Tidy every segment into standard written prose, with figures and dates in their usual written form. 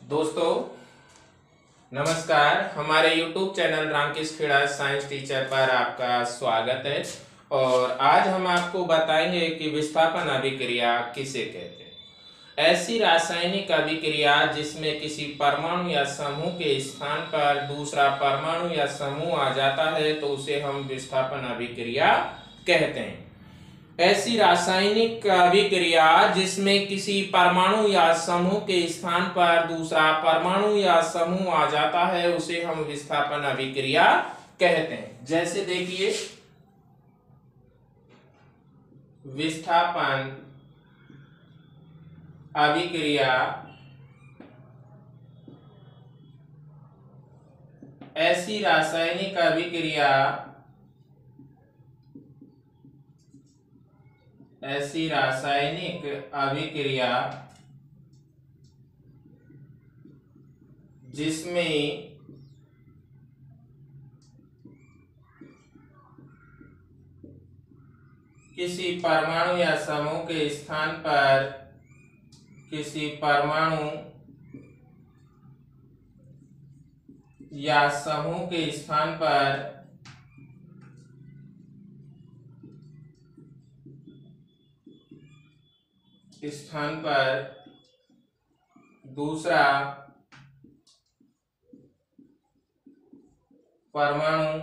दोस्तों नमस्कार। हमारे YouTube channel Ramkish Kheda science teacher पर आपका स्वागत है। और आज हम आपको बताएंगे कि विस्थापन अभिक्रिया किसे कहते हैं। ऐसी रासायनिक अभिक्रिया जिसमें किसी परमाणु या समूह के स्थान पर दूसरा परमाणु या समूह आ जाता है तो उसे हम विस्थापन अभिक्रिया कहते हैं। ऐसी रासायनिक अभिक्रिया जिसमें किसी परमाणु या समूह के स्थान पर दूसरा परमाणु या समूह आ जाता है उसे हम विस्थापन अभिक्रिया कहते हैं। जैसे देखिए, विस्थापन अभिक्रिया ऐसी रासायनिक अभिक्रिया जिसमें किसी परमाणु या समूह के स्थान पर किसी परमाणु या समूह के स्थान पर दूसरा परमाणु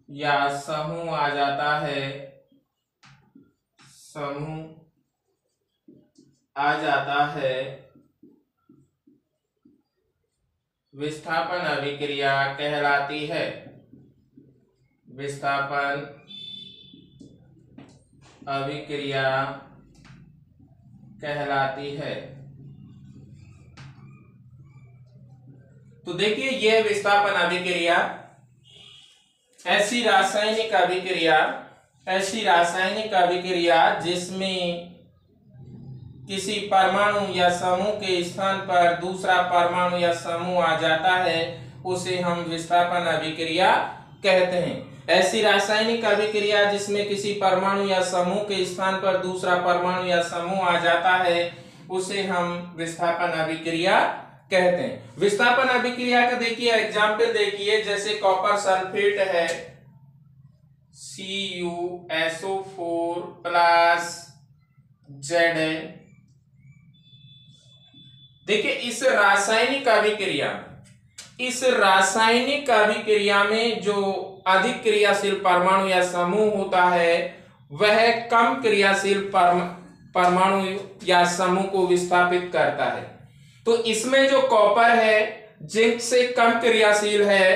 या समूह आ जाता है, विस्थापन अभिक्रिया कहलाती है। विस्थापन अभिक्रिया कहलाती है। तो देखिए, यह विस्थापन अभिक्रिया ऐसी रासायनिक अभिक्रिया जिसमें किसी परमाणु या समूह के स्थान पर दूसरा परमाणु या समूह आ जाता है उसे हम विस्थापन अभिक्रिया कहते हैं। ऐसी रासायनिक अभिक्रिया जिसमें किसी परमाणु या समूह के स्थान पर दूसरा परमाणु या समूह आ जाता है उसे हम विस्थापन अभिक्रिया कहते हैं। विस्थापन अभिक्रिया का देखिए एग्जाम्पल देखिए, जैसे कॉपर सल्फेट है CuSO4 प्लस Zn। देखिए, इस रासायनिक अभिक्रिया में जो अधिक क्रियाशील परमाणु या समूह होता है वह कम क्रियाशील परमाणु या समूह को विस्थापित करता है। तो इसमें जो कॉपर है जिंक से कम क्रियाशील है,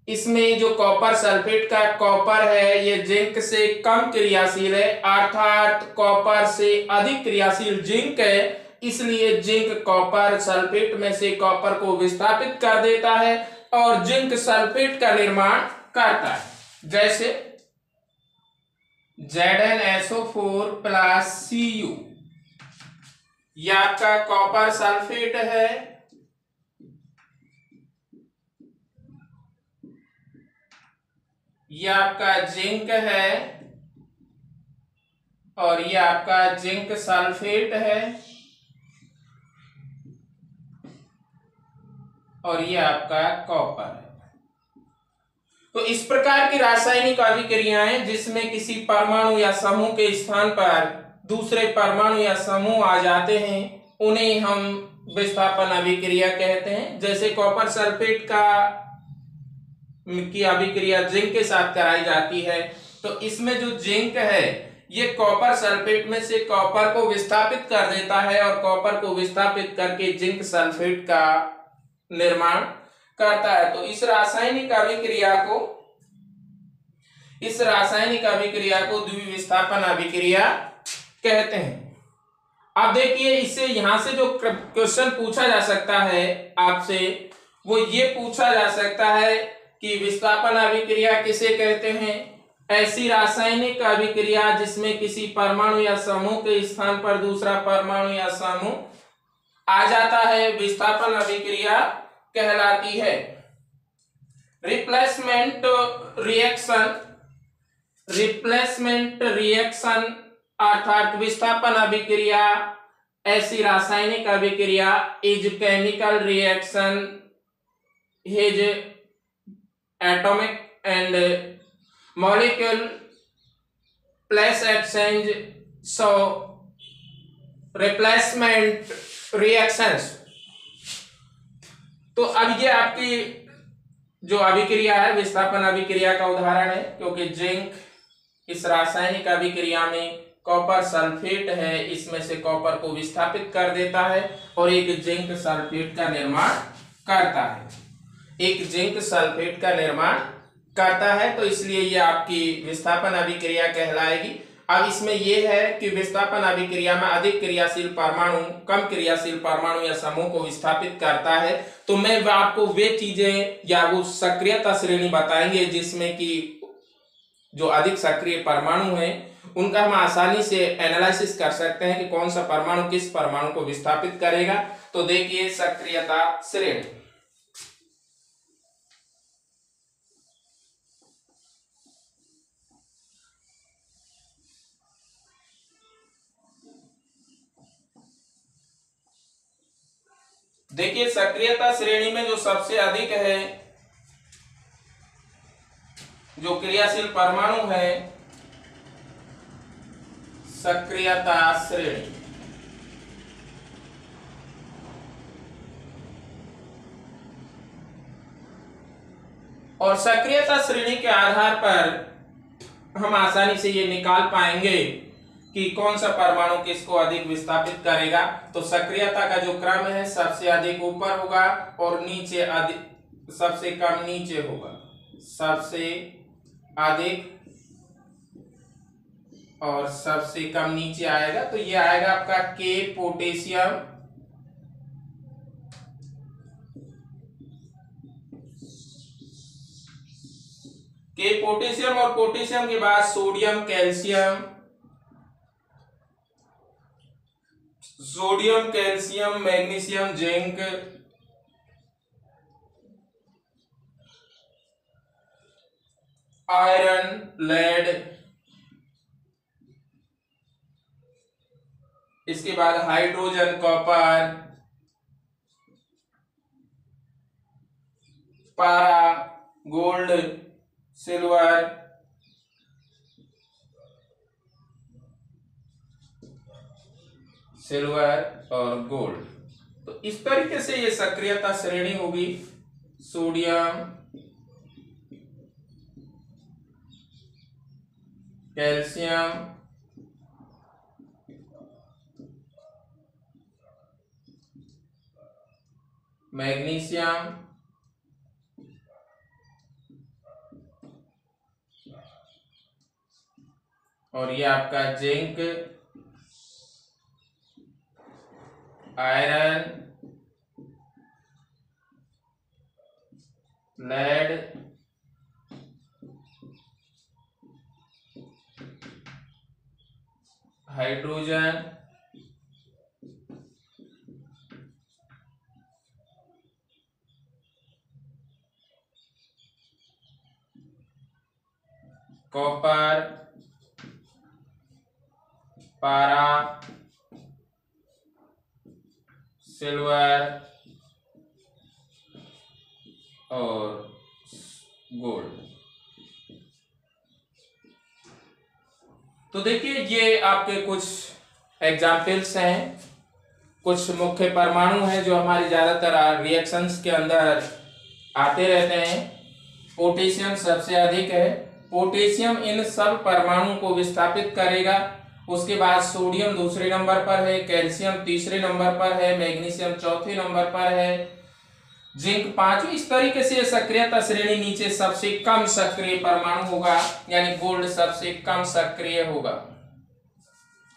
इसमें जो कॉपर सल्फेट का कॉपर है ये जिंक से कम क्रियाशील है, अर्थात कॉपर से अधिक क्रियाशील जिंक है, इसलिए जिंक कॉपर सल्फेट में से कॉपर को विस्थापित कर देता है और जिंक सल्फेट का निर्माण करता है। जैसे ZnSO4 प्लस Cu, यह आपका कॉपर सल्फेट है, यह आपका जिंक है और यह आपका जिंक सल्फेट है और यह आपका कॉपर है। तो इस प्रकार की रासायनिक अभिक्रियाएं जिसमें किसी परमाणु या समूह के स्थान पर दूसरे परमाणु या समूह आ जाते हैं उन्हें हम विस्थापन अभिक्रिया कहते हैं। जैसे कॉपर सल्फेट की अभिक्रिया जिंक के साथ कराई जाती है तो इसमें जो जिंक है ये कॉपर सल्फेट में से कॉपर को विस्थापित कर देता है और कॉपर को विस्थापित करके जिंक सल्फेट का निर्माण करता है। तो इस रासायनिक अभिक्रिया को द्विविस्थापन अभिक्रिया कहते हैं। अब देखिए, इससे यहां से जो क्वेश्चन पूछा जा सकता है आपसे वो ये पूछा जा सकता है कि विस्थापन अभिक्रिया किसे कहते हैं। ऐसी रासायनिक अभिक्रिया जिसमें किसी परमाणु या समूह के स्थान पर दूसरा परमाणु या समूह आ जाता है विस्थापन अभिक्रिया कहलाती है। रिप्लेसमेंट रिएक्शन अर्थात विस्थापन अभिक्रिया ऐसी रासायनिक अभिक्रिया is chemical reaction his atomic and molecule plus exchange so replacement reactions. तो अब ये आपकी जो अभिक्रिया है विस्थापन अभिक्रिया का उदाहरण है, क्योंकि जिंक इस रासायनिक अभिक्रिया में कॉपर सल्फेट है, इसमें से कॉपर को विस्थापित कर देता है और एक जिंक सल्फेट का निर्माण करता है, एक जिंक सल्फेट का निर्माण करता है। तो इसलिए ये आपकी विस्थापन अभिक्रिया कहलाएगी। अब इसमें यह है कि विस्थापन अभिक्रिया में अधिक क्रियाशील परमाणु कम क्रियाशील परमाणु या समूह को विस्थापित करता है। तो मैं आपको वे चीजें या वो सक्रियता श्रेणी बताएंगे जिसमें कि जो अधिक सक्रिय परमाणु हैं उनका हम आसानी से एनालिसिस कर सकते हैं कि कौन सा परमाणु किस परमाणु को विस्थापित करेगा। तो देखिए सक्रियता श्रेणी। देखिए सक्रियता श्रेणी में जो सबसे अधिक है जो क्रियाशील परमाणु है सक्रियता श्रेणी। और सक्रियता श्रेणी के आधार पर हम आसानी से ये निकाल पाएंगे कि कौन सा परमाणु किसको अधिक विस्थापित करेगा। तो सक्रियता का जो क्रम है सबसे अधिक ऊपर होगा और नीचे अधिक सबसे कम नीचे होगा, सबसे अधिक और सबसे कम नीचे आएगा। तो ये आएगा आपका के पोटेशियम, के पोटेशियम और पोटेशियम के बाद sodium calcium, sodium calcium magnesium zinc, iron lead, इसके बाद हाइड्रोजन कॉपर, पारा गोल्ड सिल्वर, सिल्वर और गोल्ड। तो इस तरीके से ये सक्रियता श्रेणी होगी। सोडियम कैल्शियम मैग्नीशियम और ये आपका zinc, iron, lead, hydrogen, copper, पारा, सिल्वर और गोल्ड। तो देखिए ये आपके कुछ एग्जाम्पल्स हैं, कुछ मुख्य परमाणु हैं जो हमारी ज्यादातर रिएक्शंस के अंदर आते रहते हैं। पोटेशियम सबसे अधिक है, पोटेशियम इन सब परमाणु को विस्थापित करेगा। उसके बाद सोडियम दूसरे नंबर पर है, कैल्शियम तीसरे नंबर पर है, मैग्नीशियम चौथे नंबर पर है, जिंक पांचवें। इस तरीके से सक्रियता श्रेणी नीचे सबसे कम सक्रिय परमाणु होगा, यानी गोल्ड सबसे कम सक्रिय होगा,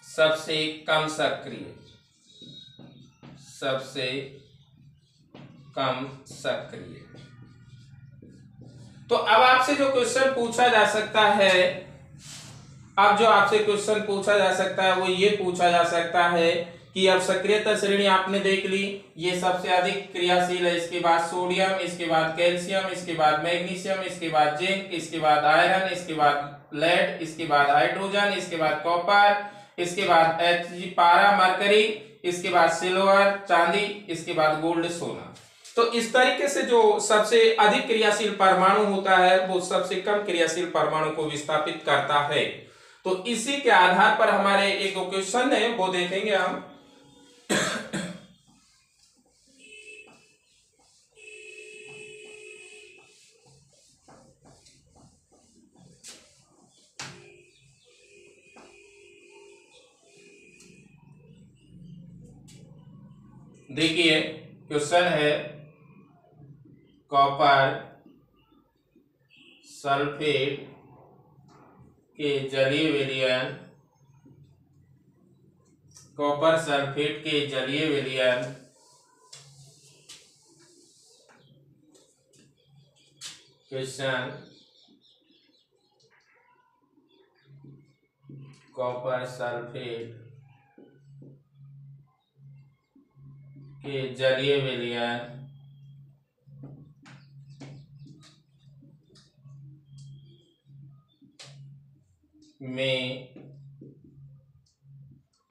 सबसे कम सक्रिय, सबसे कम सक्रिय। तो अब आपसे जो क्वेश्चन पूछा जा सकता है, अब जो आपसे क्वेश्चन पूछा जा सकता है वो ये पूछा जा सकता है कि अब सक्रियता श्रेणी आपने देख ली, ये सबसे अधिक क्रियाशील है, इसके बाद सोडियम, इसके बाद कैल्शियम, इसके बाद मैग्नीशियम, इसके बाद जिंक, इसके बाद आयरन, इसके बाद लेड, इसके बाद हाइड्रोजन, इसके बाद कॉपर, इसके बाद पारा मरकरी, इसके बाद सिल्वर चांदी, इसके बाद गोल्ड सोना। तो इस तरीके से जो सबसे अधिक क्रियाशील परमाणु होता है वो सबसे कम क्रियाशील परमाणु को विस्थापित करता है। तो इसी के आधार पर हमारे एक दो क्वेश्चन है वो देखेंगे हम। देखिए क्वेश्चन है कॉपर सल्फेट के जलीय विलयन, कॉपर सल्फेट के जलीय विलयन क्वेश्चन कॉपर सल्फेट के जलीय विलयन में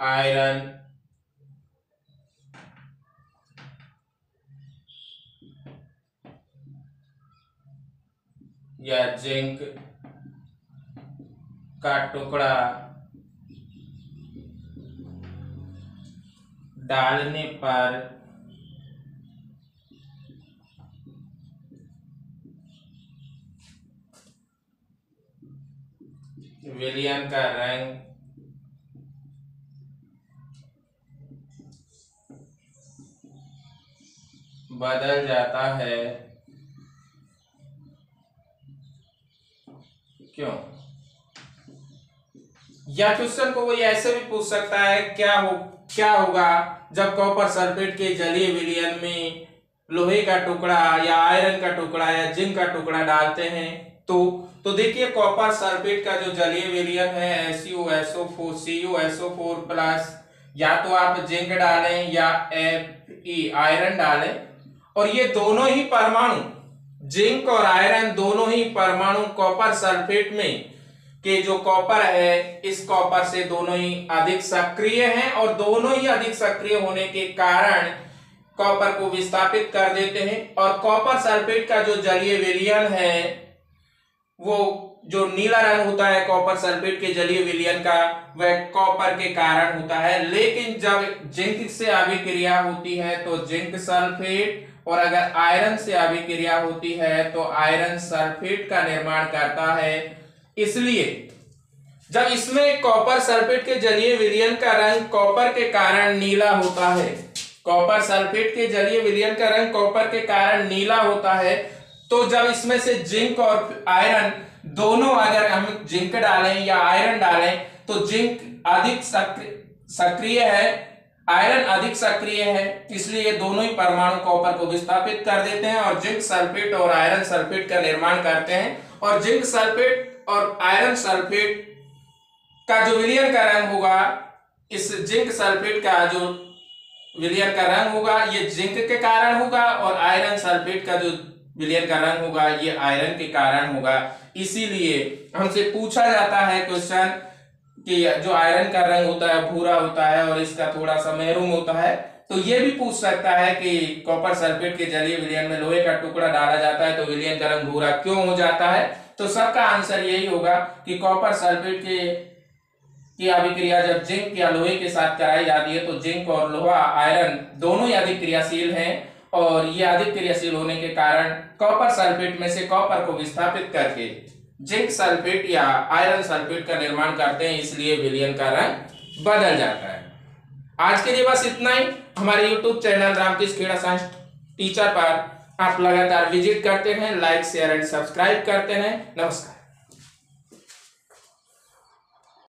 आयरन या जिंक का टुकड़ा डालने पर विलयन का रंग बदल जाता है, क्यों? या क्वेश्चन को कोई ऐसे भी पूछ सकता है क्या होगा जब कॉपर सल्फेट के जलीय विलयन में लोहे का टुकड़ा या आयरन का टुकड़ा या जिंक का टुकड़ा डालते हैं। तो देखिए कॉपर सल्फेट का जो जलीय विलयन है SuSO4 CuSO4 प्लस, या तो आप जिंक डालें या Fe आयरन डालें, और ये दोनों ही परमाणु जिंक और आयरन दोनों ही परमाणु कॉपर सल्फेट में के जो कॉपर है इस कॉपर से दोनों ही अधिक सक्रिय हैं, और दोनों ही अधिक सक्रिय होने के कारण कॉपर को विस्थापित कर देते हैं। और कॉपर सल्फेट का जो जलीय विलयन है वो जो नीला रंग होता है कॉपर सल्फेट के जलीय विलयन का, वह कॉपर के कारण होता है। लेकिन जब जिंक से अभिक्रिया होती है तो जिंक सल्फेट, और अगर आयरन से अभिक्रिया होती है तो आयरन सल्फेट का निर्माण करता है। इसलिए जब इसमें कॉपर सल्फेट के जलीय विलयन का रंग कॉपर के कारण नीला होता है, कॉपर सल्फेट के जलीय विलयन का रंग कॉपर के कारण नीला होता है, तो जब इसमें से जिंक और आयरन दोनों, अगर हम जिंक डालें या आयरन डालें तो जिंक अधिक सक्रिय है, आयरन अधिक सक्रिय है, इसलिए दोनों ही परमाणु कॉपर को विस्थापित कर देते हैं और जिंक सल्फेट और आयरन सल्फेट का निर्माण करते हैं। और जिंक सल्फेट और आयरन सल्फेट का जो विलयन का रंग होगा, इस जिंक सल्फेट का जो विलयन का रंग होगा ये जिंक के कारण होगा, और आयरन सल्फेट का जो विलयन का रंग होगा ये आयरन के कारण होगा। इसीलिए हमसे पूछा जाता है क्वेश्चन कि जो आयरन का रंग होता है भूरा होता है और इसका थोड़ा सा मैरून होता है, तो ये भी पूछ सकता है कि कॉपर सल्फेट के जलीय विलयन में लोहे का टुकड़ा डाला जाता है तो विलयन का रंग भूरा क्यों हो जाता है। तो सबका आंसर यही होगा कि कॉपर सल्फेट की अभिक्रिया जब जिंक या लोहे के साथ कराई जाती है तो जिंक और लोहा आयरन दोनों ही अधिक क्रियाशील हैं, और ये अधिक क्रियाशील होने के कारण कॉपर सल्फेट में से कॉपर को विस्थापित करके जिंक सल्फेट या आयरन सल्फेट का निर्माण करते हैं, इसलिए विलयन का रंग बदल जाता है। आज के लिए बस इतना ही। हमारे YouTube channel Ramkrishna Kheda science teacher पर आप लगातार विजिट करते हैं, लाइक शेयर एंड सब्सक्राइब करते हैं। नमस्कार।